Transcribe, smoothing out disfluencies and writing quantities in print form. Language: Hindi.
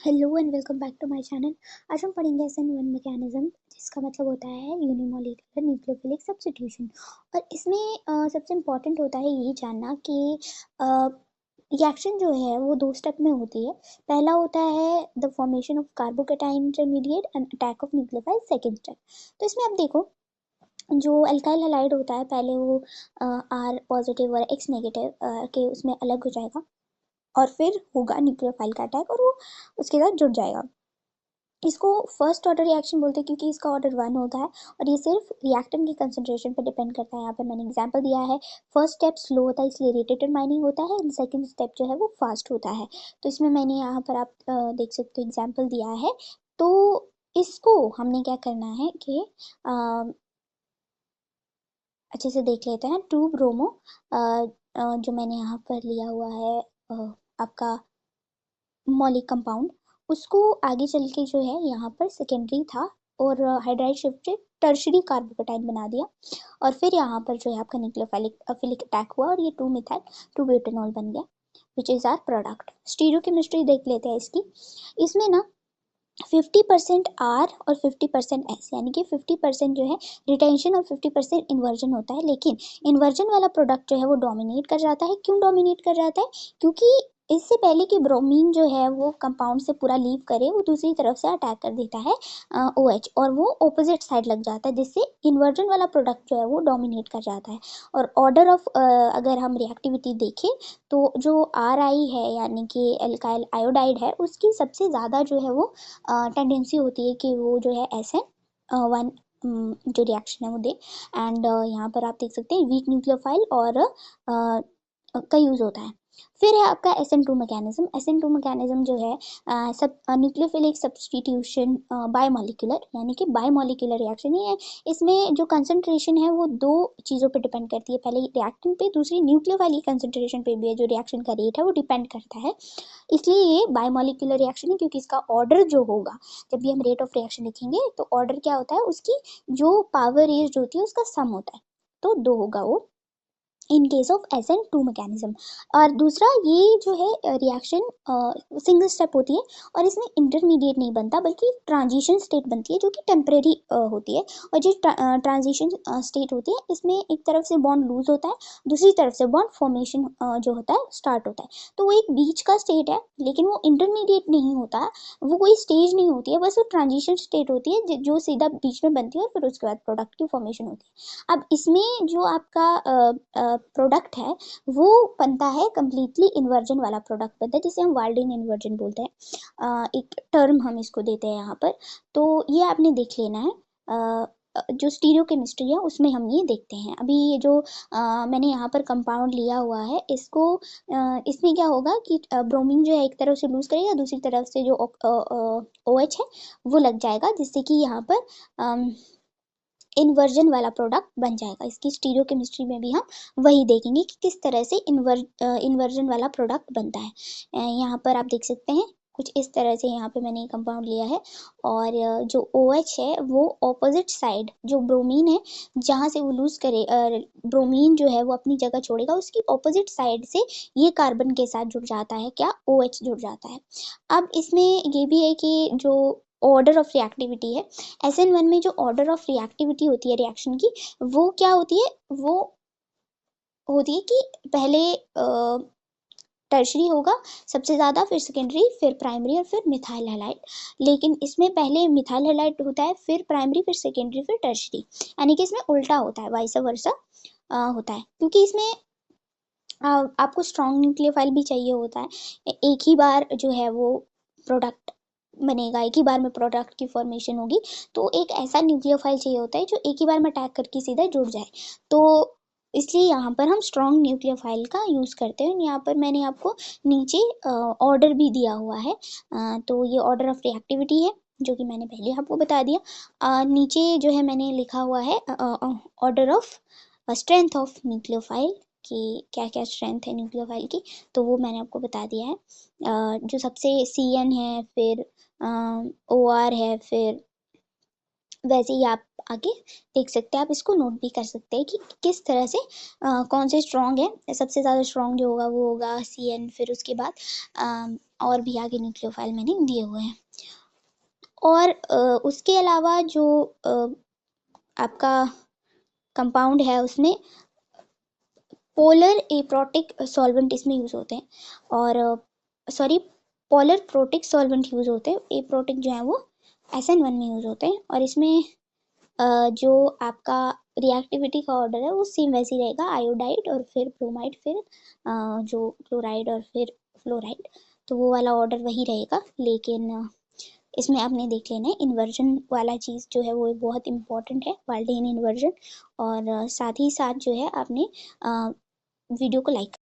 Hello and welcome back to my channel. आज हम पढ़ेंगे SN1 मैकेनिज्म, जिसका मतलब होता है यूनिमोलिकुलर न्यूक्लियोफिलिक सब्स्टिट्यूशन। और इसमें सबसे इम्पॉर्टेंट होता है ये जानना कि रिएक्शन जो है वो दो स्टेप में होती है। पहला होता है the formation of carbocation intermediate and attack of nucleophile, second step. तो इसमें आप देखो, जो अल्काइल हैलाइड होता है पहले वो R पॉजिटिव और X नेगेटिव के उसमें अलग हो जाएगा, और फिर होगा न्यूक्लियोफाइल का अटैक और वो उसके साथ जुड़ जाएगा। इसको फर्स्ट ऑर्डर रिएक्शन बोलते हैं क्योंकि इसका ऑर्डर 1 होता है और ये सिर्फ रिएक्टेंट की कंसंट्रेशन पर डिपेंड करता है। यहाँ पर मैंने एग्जांपल दिया है, फर्स्ट स्टेप स्लो होता है इसलिए रेट डिटरमाइनिंग होता है, एंड सेकंड स्टेप जो है वो फास्ट होता है। तो इसमें मैंने यहाँ पर आप देख सकते हो एग्जाम्पल दिया है। तो इसको हमने क्या करना है कि अच्छे से देख लेते हैं। टू ब्रोमो जो मैंने यहाँ पर लिया हुआ है आपका मौलिक कंपाउंड, उसको आगे चल के जो है यहाँ पर सेकेंडरी था और हाइड्राइड शिफ्टेड टर्शरी कार्बोकेटाइन बना दिया, और फिर यहाँ पर जो है आपका न्यूक्लियोफिलिक अटैक हुआ और ये 2 मिथाइल 2 ब्यूटेनॉल बन गया, which is our product. Stereochemistry देख लेते हैं इसकी। इसमें ना 50% आर और 50% एस, यानी कि 50% जो है रिटेंशन और 50% इन्वर्जन होता है। लेकिन इन्वर्जन वाला प्रोडक्ट जो है वो डोमिनेट कर जाता है। क्यों डोमिनेट कर जाता है? क्योंकि इससे पहले कि ब्रोमीन जो है वो कंपाउंड से पूरा लीव करे, वो दूसरी तरफ से अटैक कर देता है OH, और वो ऑपोजिट साइड लग जाता है, जिससे इन्वर्जन वाला प्रोडक्ट जो है वो डोमिनेट कर जाता है। और ऑर्डर ऑफ अगर हम रिएक्टिविटी देखें तो जो RI है यानी कि एल्काइल आयोडाइड है, उसकी सबसे ज़्यादा जो है वो टेंडेंसी होती है कि वो जो है SN1 जो रिएक्शन है वो दे। एंड यहाँ पर आप देख सकते हैं वीक न्यूक्लियोफाइल और का यूज़ होता है। फिर है आपका SN2 मैकेनिज्म। SN2 मैकेनिज्म जो है सब न्यूक्लियोफिलिक सब्स्टिट्यूशन बायोमोलिकुलर, यानी कि बायोमोलिकुलर रिएक्शन ही है। इसमें जो कंसंट्रेशन है वो दो चीज़ों पे डिपेंड करती है, पहले रिएक्टेंट पे, दूसरी न्यूक्लियोफाइल की कंसंट्रेशन पे भी है। जो रिएक्शन का रेट है वो डिपेंड करता है, इसलिए ये बायोमोलिकुलर रिएक्शन है। क्योंकि इसका ऑर्डर जो होगा, जब भी हम रेट ऑफ रिएक्शन लिखेंगे तो ऑर्डर क्या होता है, उसकी जो पावर रेज्ड होती है उसका सम होता है, तो दो होगा वो in case of SN2 mechanism. और दूसरा, ये जो है रिएक्शन सिंगल स्टेप होती है और इसमें इंटरमीडिएट नहीं बनता बल्कि ट्रांजिशन स्टेट बनती है, जो कि टेम्परेरी होती है। और जो ट्रांजिशन स्टेट होती है इसमें एक तरफ से बॉन्ड लूज होता है, दूसरी तरफ से बॉन्ड फॉर्मेशन जो होता है स्टार्ट होता है। तो वो एक बीच का स्टेट है, लेकिन वो इंटरमीडिएट नहीं होता, वो कोई स्टेज नहीं होती है, बस वो ट्रांजिशन स्टेट होती है जो सीधा बीच में बनती है और फिर उसके बाद प्रोडक्ट की फॉर्मेशन होती है। अब इसमें जो आपका प्रोडक्ट है वो बनता है कम्प्लीटली इन्वर्जन वाला प्रोडक्ट बनता है, जिसे हम वाल्डिन इन्वर्जन बोलते हैं। एक टर्म हम इसको देते हैं यहाँ पर। तो ये आपने देख लेना है। जो स्टीरियोकेमिस्ट्री है उसमें हम ये देखते हैं। अभी ये जो मैंने यहाँ पर कंपाउंड लिया हुआ है, इसको इसमें क्या होगा कि ब्रोमीन जो है एक तरफ से लूज करेगा, दूसरी तरफ से जो OH है वो लग जाएगा, जिससे कि यहाँ पर इन्वर्जन वाला प्रोडक्ट बन जाएगा। इसकी स्टीरियोकेमिस्ट्री में भी हम वही देखेंगे कि किस तरह से इन्वर्जन वाला प्रोडक्ट बनता है। यहाँ पर आप देख सकते हैं कुछ इस तरह से। यहाँ पे मैंने कंपाउंड लिया है और जो OH है वो ऑपोजिट साइड, जो ब्रोमीन है जहाँ से वो लूज करे, ब्रोमीन जो है वो अपनी जगह छोड़ेगा, उसकी ऑपोजिट साइड से ये कार्बन के साथ जुड़ जाता है, क्या, OH जुड़ जाता है। अब इसमें ये भी है कि जो ऑर्डर ऑफ रिएक्टिविटी है, SN1 में जो ऑर्डर ऑफ रिएक्टिविटी होती है रिएक्शन की, वो क्या होती है, वो होती है कि पहले टर्शरी होगा सबसे ज़्यादा, फिर सेकेंडरी, फिर प्राइमरी और फिर मिथाइल हैलाइड। लेकिन इसमें पहले मिथाइल हैलाइड होता है, फिर प्राइमरी, फिर सेकेंडरी, फिर टर्शरी, यानी कि इसमें उल्टा होता है, वाइस वर्सा होता है। क्योंकि इसमें आपको स्ट्रॉन्ग न्यूक्लियोफाइल भी चाहिए होता है। एक ही बार जो है वो प्रोडक्ट बनेगा, एक ही बार में प्रोडक्ट की फॉर्मेशन होगी, तो एक ऐसा न्यूक्लियोफाइल चाहिए होता है जो एक ही बार में अटैक करके सीधा जुड़ जाए। तो इसलिए यहाँ पर हम स्ट्रॉन्ग न्यूक्लियोफाइल का यूज़ करते हैं। यहाँ पर मैंने आपको नीचे ऑर्डर भी दिया हुआ है। तो ये ऑर्डर ऑफ रिएक्टिविटी है जो कि मैंने पहले आपको बता दिया। नीचे जो है मैंने लिखा हुआ है order of strength of nucleophile, कि क्या क्या स्ट्रेंथ है न्यूक्लियोफाइल की, तो वो मैंने आपको बता दिया है। जो सबसे CN है, फिर OR है, फिर वैसे ही आप आगे देख सकते हैं, आप इसको नोट भी कर सकते हैं कि किस तरह से कौन से स्ट्रॉन्ग है। सबसे ज़्यादा स्ट्रॉन्ग जो होगा वो होगा CN, फिर उसके बाद और भी आगे न्यूक्लियोफाइल मैंने दिए हुए हैं। और उसके अलावा जो आपका कंपाउंड है उसमें पोलर एप्रोटिक सॉल्वेंट इसमें यूज़ होते हैं, और sorry polar protic solvent use होते हैं। एप्रोटिक जो है वो SN1 में यूज़ होते हैं। और इसमें जो आपका रिएक्टिविटी का ऑर्डर है वो सेम वैसे ही रहेगा, आयोडाइड और फिर ब्रोमाइड, फिर जो क्लोराइड और फिर फ्लोराइड, तो वो वाला ऑर्डर वही रहेगा। लेकिन इसमें आपने देख लेना है इन्वर्जन वाला चीज़ जो है वो बहुत इंपॉर्टेंट है, वाल्डेन इन्वर्जन। और साथ ही साथ जो है आपने वीडियो को लाइक